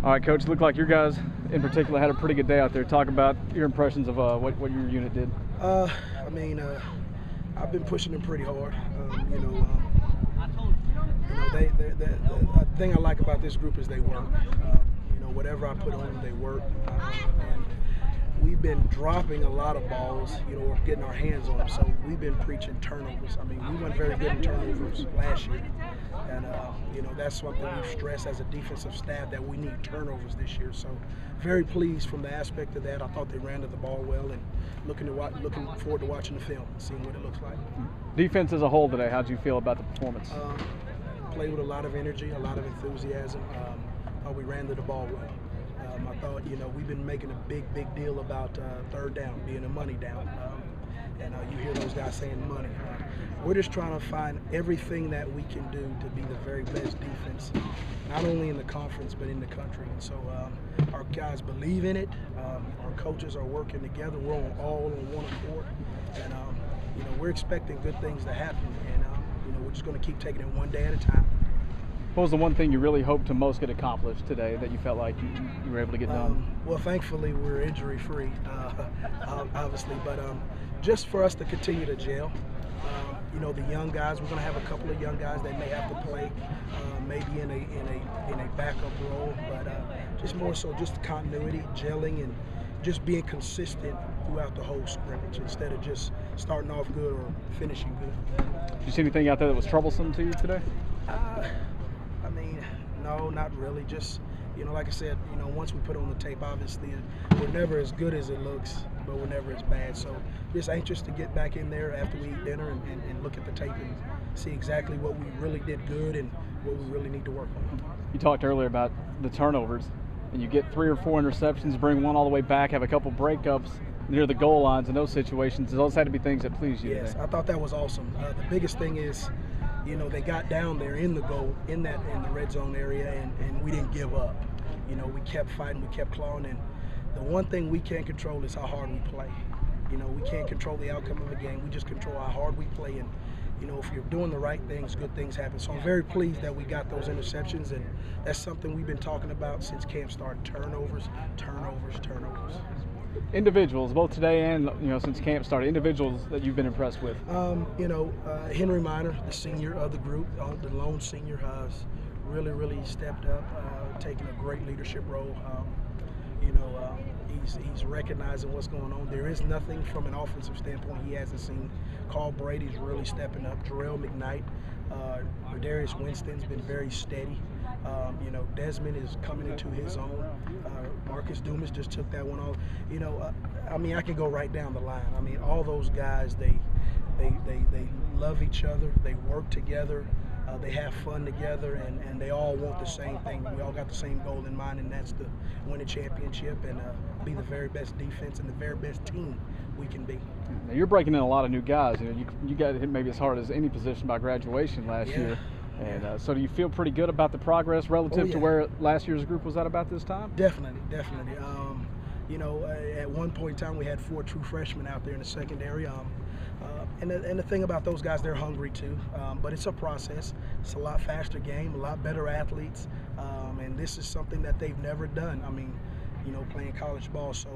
All right, Coach, it looked like your guys in particular had a pretty good day out there. Talk about your impressions of what your unit did. I've been pushing them pretty hard. The thing I like about this group is they work. Whatever I put on them, they work. And we've been dropping a lot of balls, or getting our hands on them. So we've been preaching turnovers. We weren't very good in turnovers last year. And, that's something we've stressed as a defensive staff, that we need turnovers this year. So very pleased from the aspect of that. I thought they ran to the ball well, and looking forward to watching the film and seeing what it looks like. Defense as a whole today, how did you feel about the performance? Played with a lot of energy, a lot of enthusiasm. Thought we ran to the ball well. I thought, we've been making a big deal about third down, being a money down. And you hear those guys saying money. We're just trying to find everything that we can do to be the very best defense, not only in the conference but in the country. And so our guys believe in it. Our coaches are working together. We're all on one accord. And, we're expecting good things to happen. And, we're just going to keep taking it one day at a time. What was the one thing you really hoped to most get accomplished today that you felt like you were able to get done? Well, thankfully, we're injury-free, obviously. But just for us to continue to gel. The young guys, we're going to have a couple of young guys that may have to play, maybe in a backup role, but just more so just continuity, gelling, and just being consistent throughout the whole scrimmage instead of just starting off good or finishing good. Did you see anything out there that was troublesome to you today? No, not really. Just, like I said, once we put on the tape, obviously, we're never as good as it looks, but we're never as bad. So just anxious to get back in there after we eat dinner and look at the tape and see exactly what we really did good and what we really need to work on. You talked earlier about the turnovers, and you get 3 or 4 interceptions, bring one all the way back, have a couple breakups near the goal lines in those situations. Those had to be things that pleased you Yes, today. I thought that was awesome. The biggest thing is, they got down there in the goal, in the red zone area, and we didn't give up. We kept fighting, we kept clawing, and the one thing we can't control is how hard we play. We can't control the outcome of a game. We just control how hard we play, and if you're doing the right things, good things happen. So I'm very pleased that we got those interceptions, and that's something we've been talking about since camp started. Turnovers. Individuals, both today and since camp started, individuals that you've been impressed with. Henry Minor, the senior of the group, the lone senior, has really stepped up, taking a great leadership role. He's recognizing what's going on. There is nothing from an offensive standpoint he hasn't seen. Carl Brady's really stepping up. Jarrell McKnight, Darius Winston's been very steady. Desmond is coming into his own. Marcus Dumas just took that one off. I can go right down the line. All those guys, they love each other. They work together. They have fun together, and they all want the same thing. We all got the same goal in mind, and that's to win a championship and be the very best defense and the very best team we can be. Now you're breaking in a lot of new guys. You got hit maybe as hard as any position by graduation last year. And so do you feel pretty good about the progress relative to where last year's group was at about this time? Definitely. At one point in time, we had 4 true freshmen out there in the secondary. And the thing about those guys, they're hungry too. But it's a process. It's a lot faster game, a lot better athletes. And this is something that they've never done. Playing college ball. So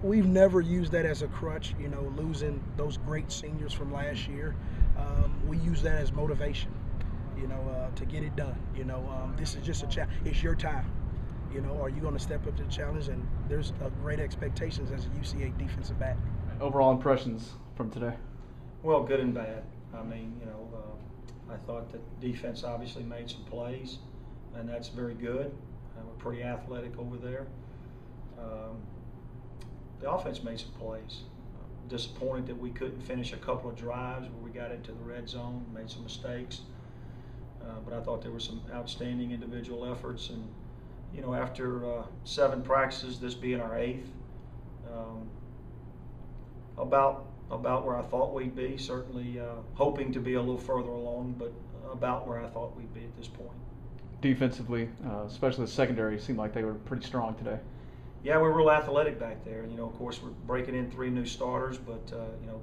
we've never used that as a crutch, losing those great seniors from last year. We use that as motivation, to get it done. This is just a challenge. It's your time. Are you going to step up to the challenge? And there's great expectations as a UCA defensive back. Overall impressions from today? Well, good and bad. I thought that defense obviously made some plays, and that's very good. We're pretty athletic over there. The offense made some plays. Disappointed that we couldn't finish a couple of drives where we got into the red zone, made some mistakes. But I thought there were some outstanding individual efforts. And, after 7 practices, this being our 8th, about where I thought we'd be. Certainly hoping to be a little further along, but about where I thought we'd be at this point. Defensively, especially the secondary, seemed like they were pretty strong today. Yeah, we're real athletic back there. Of course, we're breaking in 3 new starters, but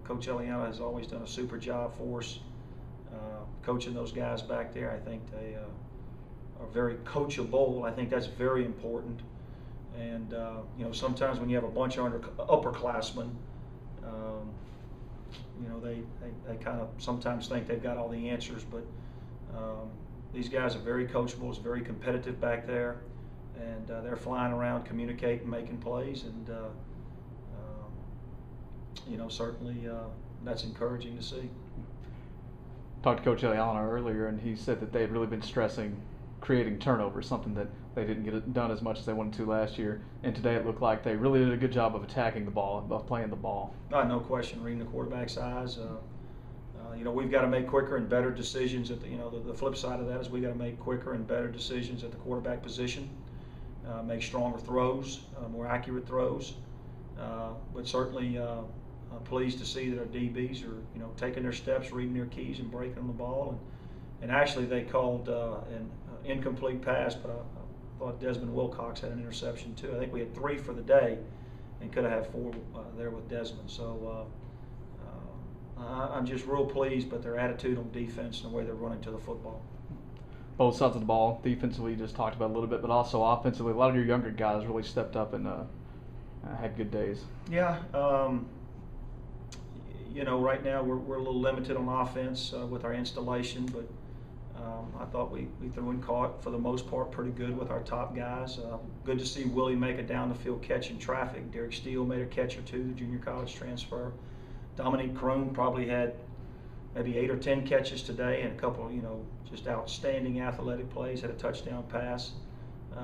Coach Eliano has always done a super job for us, coaching those guys back there. I think they very coachable. I think that's very important. And you know, sometimes when you have a bunch of upperclassmen, you know, they kind of sometimes think they've got all the answers, but these guys are very coachable. It's very competitive back there, and they're flying around, communicating, making plays, and you know, certainly that's encouraging to see. Talked to Coach Eliano earlier, and he said that they had really been stressing creating turnovers, something that they didn't get it done as much as they wanted to last year. And today it looked like they really did a good job of attacking the ball, of playing the ball. No question, reading the quarterback's eyes. You know, we've got to make quicker and better decisions. At the, you know, the flip side of that is we got to make quicker and better decisions at the quarterback position. Make stronger throws, more accurate throws. But certainly pleased to see that our DBs are, you know, taking their steps, reading their keys, and breaking the ball. And actually, they called an incomplete pass, but I thought Desmond Wilcox had an interception too. I think we had 3 for the day, and could have had 4 there with Desmond. So I'm just real pleased, but their attitude on defense and the way they're running to the football. Both sides of the ball, defensively, you just talked about a little bit, but also offensively, a lot of your younger guys really stepped up and had good days. Yeah. You know, right now we're a little limited on offense with our installation, but I thought we threw and caught for the most part pretty good with our top guys. Good to see Willie make a down the field catch in traffic. Derek Steele made a catch or 2, the junior college transfer. Dominique Kroon probably had maybe 8 or 10 catches today, and a couple, you know, just outstanding athletic plays. Had a touchdown pass.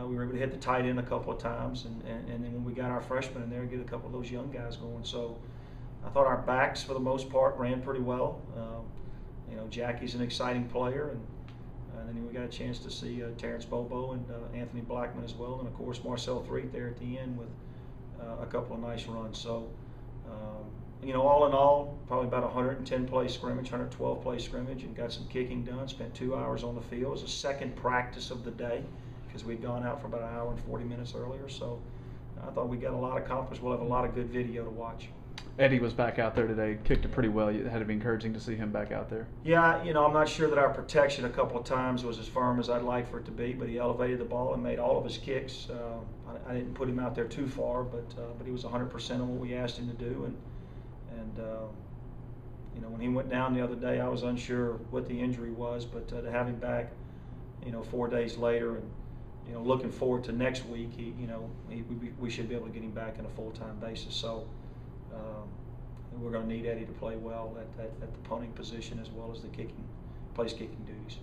We were able to hit the tight end a couple of times, and then when we got our freshmen in there, get a couple of those young guys going. So I thought our backs, for the most part, ran pretty well. You know, Jackie's an exciting player, and then we got a chance to see Terrence Bobo and Anthony Blackman as well, and of course Marcel Threet there at the end with a couple of nice runs. So, you know, all in all, probably about 110 play scrimmage, 112 play scrimmage, and got some kicking done. Spent 2 hours on the field. It was a second practice of the day because we'd gone out for about 1 hour and 40 minutes earlier. So I thought we got a lot accomplished. We'll have a lot of good video to watch. Eddie was back out there today, kicked it pretty well. It had to be encouraging to see him back out there. Yeah, you know, I'm not sure that our protection a couple of times was as firm as I'd like for it to be, but he elevated the ball and made all of his kicks. I didn't put him out there too far, but he was 100% on what we asked him to do. And you know, when he went down the other day, I was unsure what the injury was, but to have him back, you know, 4 days later, and you know, looking forward to next week, we should be able to get him back on a full-time basis. So. We're going to need Eddie to play well at the punting position as well as the place kicking duties.